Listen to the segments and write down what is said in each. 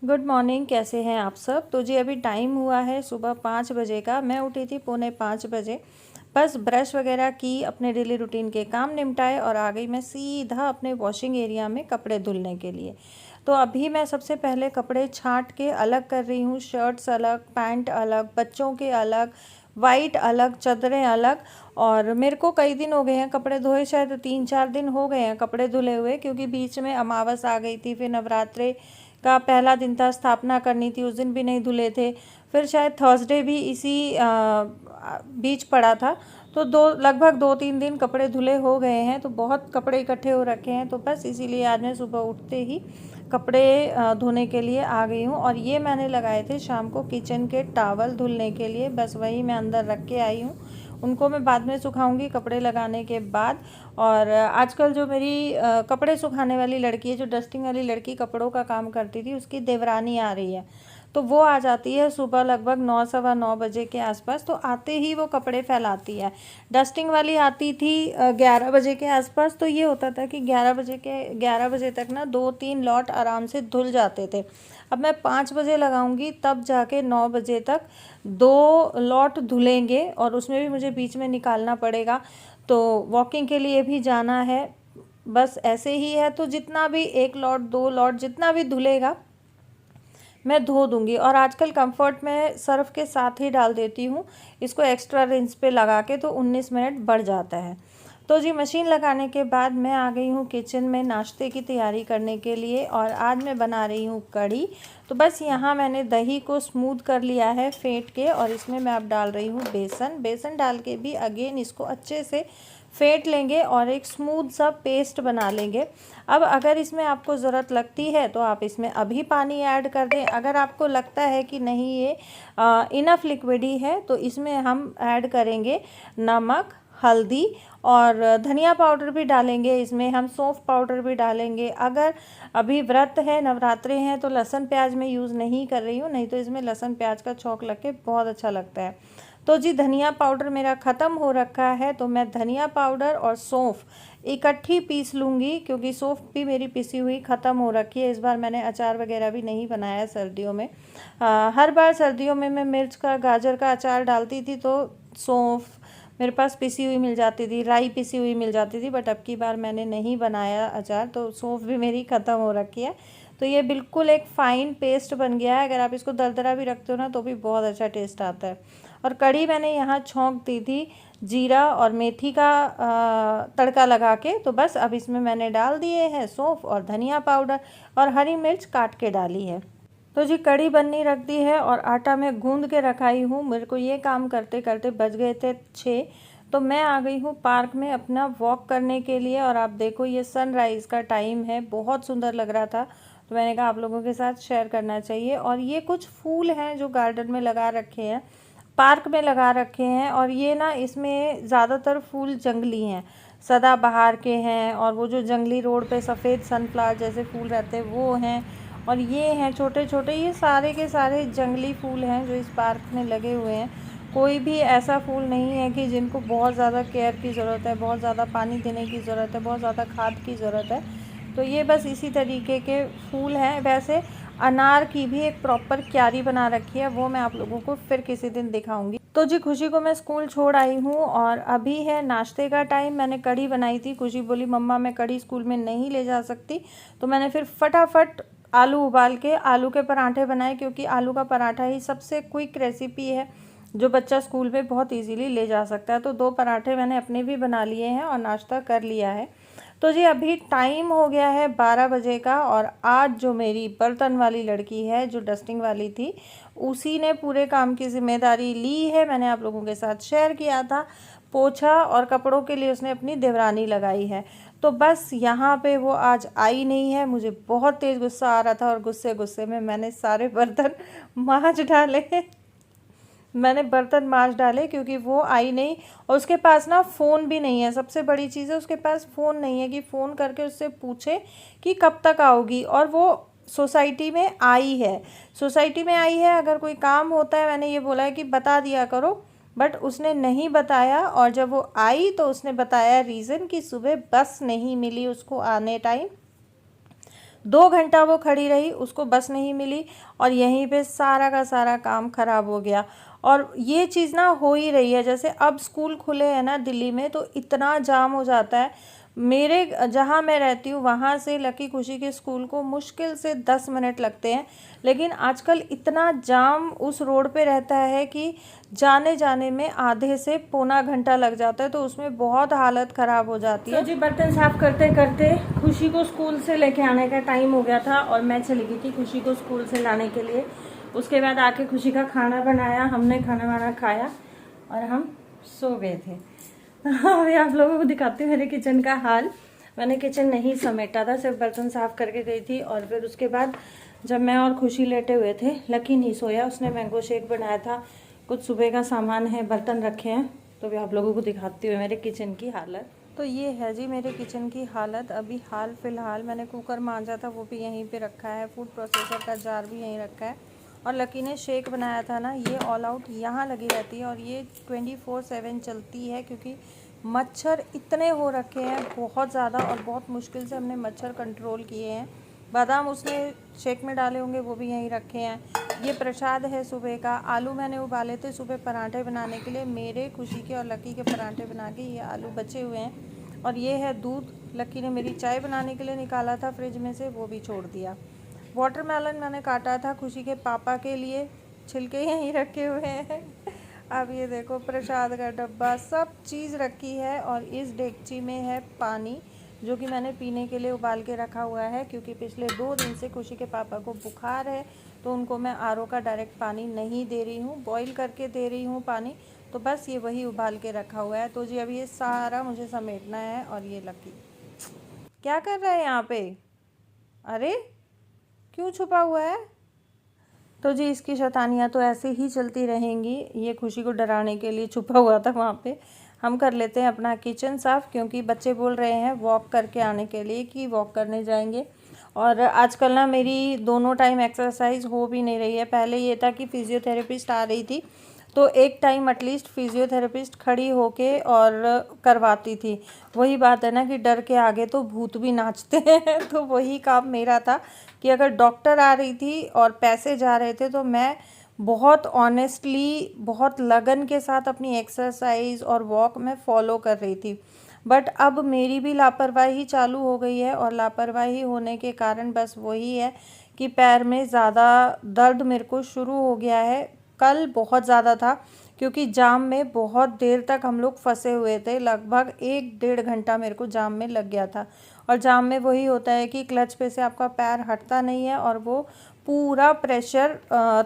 Good morning. कैसे हैं आप सब। तो जी अभी टाइम हुआ है सुबह 5 बजे का। मैं उठी थी 4:45 बजे। बस ब्रश वगैरह की, अपने डेली रूटीन के काम निपटाए और आ गई मैं सीधा अपने वॉशिंग एरिया में कपड़े धुलने के लिए। तो अभी मैं सबसे पहले कपड़े छांट के अलग कर रही हूँ। शर्ट्स अलग, पैंट अलग, बच्चों के अलग, वाइट अलग, चादरें अलग। और मेरे को कई दिन हो गए हैं कपड़े धोए, शायद 3-4 दिन हो गए हैं कपड़े धुले हुए, क्योंकि बीच में अमावस आ गई थी, फिर नवरात्रे का पहला दिन था, स्थापना करनी थी, उस दिन भी नहीं धुले थे। फिर शायद थर्सडे भी इसी बीच पड़ा था। तो लगभग 2-3 दिन कपड़े धुले हो गए हैं। तो बहुत कपड़े इकट्ठे हो रखे हैं। तो बस इसीलिए आज मैं सुबह उठते ही कपड़े धोने के लिए आ गई हूँ। और ये मैंने लगाए थे शाम को किचन के टावल धुलने के लिए, बस वही मैं अंदर रख के आई हूँ। उनको मैं बाद में सुखाऊंगी कपड़े लगाने के बाद। और आजकल जो मेरी कपड़े सुखाने वाली लड़की है, जो डस्टिंग वाली लड़की कपड़ों का काम करती थी, उसकी देवरानी आ रही है। तो वो आ जाती है सुबह लगभग 9, सवा 9 बजे के आसपास। तो आते ही वो कपड़े फैलाती है। डस्टिंग वाली आती थी 11 बजे के आसपास। तो ये होता था कि 11 बजे तक ना 2-3 लॉट आराम से धुल जाते थे। अब मैं 5 बजे लगाऊंगी, तब जाके 9 बजे तक 2 लॉट धुलेंगे, और उसमें भी मुझे बीच में निकालना पड़ेगा। तो वॉकिंग के लिए भी जाना है। बस ऐसे ही है। तो जितना भी 1 लॉट 2 लॉट जितना भी धुलेगा मैं धो दूंगी। और आजकल कंफर्ट में सर्फ के साथ ही डाल देती हूँ इसको, एक्स्ट्रा रिंस पे लगा के, तो 19 मिनट बढ़ जाता है। तो जी मशीन लगाने के बाद मैं आ गई हूँ किचन में नाश्ते की तैयारी करने के लिए। और आज मैं बना रही हूँ कढ़ी। तो बस यहाँ मैंने दही को स्मूथ कर लिया है फेंट के, और इसमें मैं अब डाल रही हूँ बेसन डाल के भी अगेन इसको अच्छे से फेंट लेंगे और एक स्मूथ सा पेस्ट बना लेंगे। अब अगर इसमें आपको ज़रूरत लगती है तो आप इसमें अभी पानी ऐड कर दें। अगर आपको लगता है कि नहीं ये इनफ लिक्विडी है, तो इसमें हम ऐड करेंगे नमक, हल्दी और धनिया पाउडर भी डालेंगे। इसमें हम सौंफ पाउडर भी डालेंगे। अगर अभी व्रत है, नवरात्रे हैं, तो लहसुन प्याज मैं यूज़ नहीं कर रही हूँ, नहीं तो इसमें लहसुन प्याज का छौंक लग के बहुत अच्छा लगता है। तो जी धनिया पाउडर मेरा ख़त्म हो रखा है, तो मैं धनिया पाउडर और सौंफ इकट्ठी पीस लूँगी, क्योंकि सौंफ भी मेरी पिसी हुई ख़त्म हो रखी है। इस बार मैंने अचार वगैरह भी नहीं बनाया सर्दियों में। हर बार सर्दियों में मैं मिर्च का, गाजर का अचार डालती थी, तो सौंफ मेरे पास पिसी हुई मिल जाती थी, राई पिसी हुई मिल जाती थी। बट अब की बार मैंने नहीं बनाया अचार, तो सौंफ भी मेरी ख़त्म हो रखी है। तो ये बिल्कुल एक फ़ाइन पेस्ट बन गया है। अगर आप इसको दरदरा भी रखते हो ना, तो भी बहुत अच्छा टेस्ट आता है। और कढ़ी मैंने यहाँ छौंक दी थी जीरा और मेथी का तड़का लगा के। तो बस अब इसमें मैंने डाल दिए हैं सौंफ और धनिया पाउडर, और हरी मिर्च काट के डाली है। तो जी कढ़ी बननी रख दी है, और आटा मैं गूंद के रखाई हूँ। मेरे को ये काम करते करते बज गए थे 6। तो मैं आ गई हूँ पार्क में अपना वॉक करने के लिए। और आप देखो ये सनराइज़ का टाइम है, बहुत सुंदर लग रहा था, तो मैंने कहा आप लोगों के साथ शेयर करना चाहिए। और ये कुछ फूल हैं जो गार्डन में लगा रखे हैं, पार्क में लगा रखे हैं। और ये ना, इसमें ज़्यादातर फूल जंगली हैं, सदाबहार के हैं, और वो जो जंगली रोड पे सफ़ेद सनफ्लावर जैसे फूल रहते हैं वो हैं। और ये हैं छोटे छोटे, ये सारे के सारे जंगली फूल हैं जो इस पार्क में लगे हुए हैं। कोई भी ऐसा फूल नहीं है कि जिनको बहुत ज़्यादा केयर की ज़रूरत है, बहुत ज़्यादा पानी देने की ज़रूरत है, बहुत ज़्यादा खाद की ज़रूरत है। तो ये बस इसी तरीके के फूल हैं। वैसे अनार की भी एक प्रॉपर क्यारी बना रखी है, वो मैं आप लोगों को फिर किसी दिन दिखाऊंगी। तो जी खुशी को मैं स्कूल छोड़ आई हूँ, और अभी है नाश्ते का टाइम। मैंने कढ़ी बनाई थी। खुशी बोली मम्मा मैं कढ़ी स्कूल में नहीं ले जा सकती, तो मैंने फिर फटाफट आलू उबाल के आलू के पराठे बनाए, क्योंकि आलू का पराठा ही सबसे क्विक रेसिपी है जो बच्चा स्कूल में बहुत इजीली ले जा सकता है। तो 2 पराठे मैंने अपने भी बना लिए हैं और नाश्ता कर लिया है। तो जी अभी टाइम हो गया है 12 बजे का, और आज जो मेरी बर्तन वाली लड़की है, जो डस्टिंग वाली थी, उसी ने पूरे काम की जिम्मेदारी ली है। मैंने आप लोगों के साथ शेयर किया था। पोछा और कपड़ों के लिए उसने अपनी देवरानी लगाई है। तो बस यहाँ पे वो आज आई नहीं है। मुझे बहुत तेज़ गुस्सा आ रहा था, और गुस्से गुस्से में मैंने सारे बर्तन मांज डाले। मैंने बर्तन मांज डाले क्योंकि वो आई नहीं, और उसके पास ना फ़ोन भी नहीं है। सबसे बड़ी चीज़ है उसके पास फ़ोन नहीं है कि फ़ोन करके उससे पूछे कि कब तक आओगी। और वो सोसाइटी में आई है, सोसाइटी में आई है। अगर कोई काम होता है, मैंने ये बोला है कि बता दिया करो, बट उसने नहीं बताया। और जब वो आई तो उसने बताया रीज़न कि सुबह बस नहीं मिली उसको आने टाइम। 2 घंटा वो खड़ी रही, उसको बस नहीं मिली और यहीं पे सारा का सारा काम ख़राब हो गया। और ये चीज़ ना हो ही रही है, जैसे अब स्कूल खुले हैं ना दिल्ली में, तो इतना जाम हो जाता है। मेरे जहाँ मैं रहती हूँ वहाँ से लकी खुशी के स्कूल को मुश्किल से 10 मिनट लगते हैं, लेकिन आजकल इतना जाम उस रोड पे रहता है कि जाने जाने में आधे से पौना घंटा लग जाता है, तो उसमें बहुत हालत ख़राब हो जाती है। तो जी बर्तन साफ़ करते करते खुशी को स्कूल से लेके आने का टाइम हो गया था और मैं चली गई थी खुशी को स्कूल से लाने के लिए। उसके बाद आके खुशी का खाना बनाया, हमने खाना वाना खाया और हम सो गए थे। अभी आप लोगों को दिखाती हूँ मेरे किचन का हाल। मैंने किचन नहीं समेटा था, सिर्फ बर्तन साफ़ करके गई थी। और फिर उसके बाद जब मैं और खुशी लेटे हुए थे, लकी नहीं सोया, उसने मैंगो शेक बनाया था। कुछ सुबह का सामान है, बर्तन रखे हैं, तो भी आप लोगों को दिखाती हूँ मेरे किचन की हालत। तो ये है जी मेरे किचन की हालत। अभी हाल फिलहाल मैंने कुकर मांजा था, वो भी यहीं पे रखा है। फूड प्रोसेसर का जार भी यहीं रखा है। और लकी ने शेक बनाया था ना, ये ऑल आउट यहाँ लगी रहती है और ये 24/7 चलती है, क्योंकि मच्छर इतने हो रखे हैं बहुत ज़्यादा, और बहुत मुश्किल से हमने मच्छर कंट्रोल किए हैं। बादाम उसने शेक में डाले होंगे, वो भी यहीं रखे हैं। ये प्रसाद है सुबह का। आलू मैंने उबाले थे सुबह पराठे बनाने के लिए, मेरे खुशी के और लकी के पराठे बना के ये आलू बचे हुए हैं। और ये है दूध, लकी ने मेरी चाय बनाने के लिए निकाला था फ्रिज में से, वो भी छोड़ दिया। वाटरमेलन मैंने काटा था खुशी के पापा के लिए, छिलके यहीं रखे हुए हैं। अब ये देखो प्रसाद का डब्बा, सब चीज़ रखी है। और इस डेगची में है पानी, जो कि मैंने पीने के लिए उबाल के रखा हुआ है, क्योंकि पिछले 2 दिन से खुशी के पापा को बुखार है, तो उनको मैं आरओ का डायरेक्ट पानी नहीं दे रही हूँ, बॉईल करके दे रही हूँ पानी। तो बस ये वही उबाल के रखा हुआ है। तो जी अब ये सारा मुझे समेटना है। और ये लकी क्या कर रहा है यहाँ पे? अरे क्यों छुपा हुआ है? तो जी इसकी शैतानियाँ तो ऐसे ही चलती रहेंगी। ये खुशी को डराने के लिए छुपा हुआ था वहाँ पे। हम कर लेते हैं अपना किचन साफ़, क्योंकि बच्चे बोल रहे हैं वॉक करके आने के लिए कि वॉक करने जाएंगे। और आजकल ना मेरी दोनों टाइम एक्सरसाइज हो भी नहीं रही है। पहले ये था कि फिजियोथेरेपिस्ट आ रही थी, तो एक टाइम एटलीस्ट फिजियोथेरेपिस्ट खड़ी होके और करवाती थी। वही बात है ना कि डर के आगे तो भूत भी नाचते हैं। तो वही काम मेरा था कि अगर डॉक्टर आ रही थी और पैसे जा रहे थे, तो मैं बहुत ऑनेस्टली, बहुत लगन के साथ अपनी एक्सरसाइज और वॉक में फॉलो कर रही थी। बट अब मेरी भी लापरवाही चालू हो गई है, और लापरवाही होने के कारण बस वही है कि पैर में ज़्यादा दर्द मेरे को शुरू हो गया है। कल बहुत ज़्यादा था, क्योंकि जाम में बहुत देर तक हम लोग फंसे हुए थे। लगभग 1-1.5 घंटा मेरे को जाम में लग गया था। और जाम में वही होता है कि क्लच पे से आपका पैर हटता नहीं है, और वो पूरा प्रेशर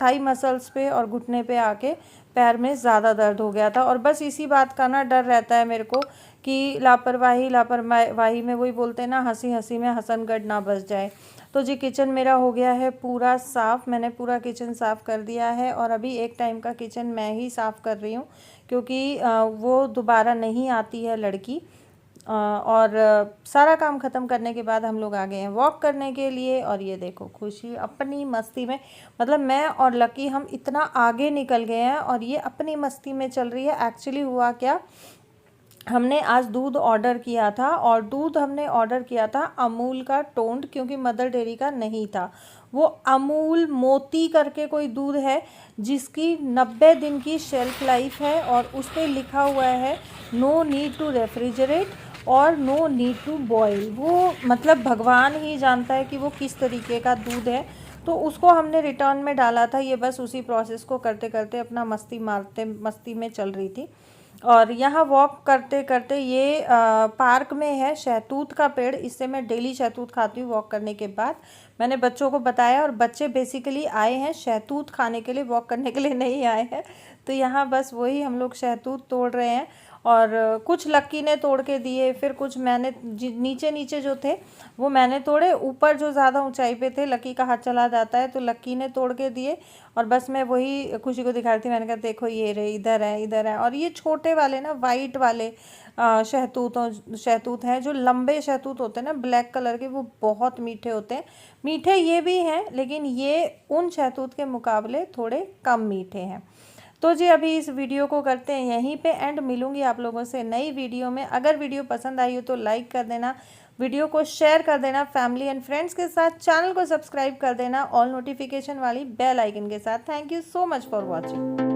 थाई मसल्स पे और घुटने पे आके पैर में ज़्यादा दर्द हो गया था। और बस इसी बात का ना डर रहता है मेरे को कि लापरवाही में वही बोलते हैं ना, हंसी हंसी में हसनगढ़ ना बस जाए। तो जी किचन मेरा हो गया है पूरा साफ़, मैंने पूरा किचन साफ़ कर दिया है। और अभी एक टाइम का किचन मैं ही साफ़ कर रही हूँ, क्योंकि वो दोबारा नहीं आती है लड़की। और सारा काम ख़त्म करने के बाद हम लोग आ गए हैं वॉक करने के लिए। और ये देखो खुशी अपनी मस्ती में, मतलब मैं और लकी हम इतना आगे निकल गए हैं और ये अपनी मस्ती में चल रही है। एक्चुअली हुआ क्या, हमने आज दूध ऑर्डर किया था, और दूध हमने ऑर्डर किया था अमूल का टोंड, क्योंकि मदर डेयरी का नहीं था। वो अमूल मोती करके कोई दूध है, जिसकी 90 दिन की शेल्फ़ लाइफ है, और उस पर लिखा हुआ है नो नीड टू रेफ्रिजरेट और नो नीड टू बॉयल। वो मतलब भगवान ही जानता है कि वो किस तरीके का दूध है। तो उसको हमने रिटर्न में डाला था। ये बस उसी प्रोसेस को करते करते अपना मस्ती में चल रही थी। और यहाँ वॉक करते करते ये पार्क में है शहतूत का पेड़, इससे मैं डेली शहतूत खाती हूँ वॉक करने के बाद। मैंने बच्चों को बताया, और बच्चे बेसिकली आए हैं शहतूत खाने के लिए, वॉक करने के लिए नहीं आए हैं। तो यहाँ बस वही हम लोग शहतूत तोड़ रहे हैं। और कुछ लक्की ने तोड़ के दिए, फिर कुछ मैंने नीचे नीचे जो थे वो मैंने तोड़े, ऊपर जो ज़्यादा ऊंचाई पे थे लक्की का हाथ चला जाता है, तो लक्की ने तोड़ के दिए। और बस मैं वही खुशी को दिखा रही थी। मैंने कहा देखो ये रहे, इधर है इधर है। और ये छोटे वाले ना वाइट वाले शहतूत हैं, जो लंबे शहतूत होते हैं ना ब्लैक कलर के, वो बहुत मीठे होते हैं। मीठे ये भी हैं, लेकिन ये उन शहतूत के मुकाबले थोड़े कम मीठे हैं। तो जी अभी इस वीडियो को करते हैं यहीं पे एंड। मिलूंगी आप लोगों से नई वीडियो में। अगर वीडियो पसंद आई हो तो लाइक कर देना, वीडियो को शेयर कर देना फैमिली एंड फ्रेंड्स के साथ, चैनल को सब्सक्राइब कर देना ऑल नोटिफिकेशन वाली बेल आइकन के साथ। Thank you so much for watching.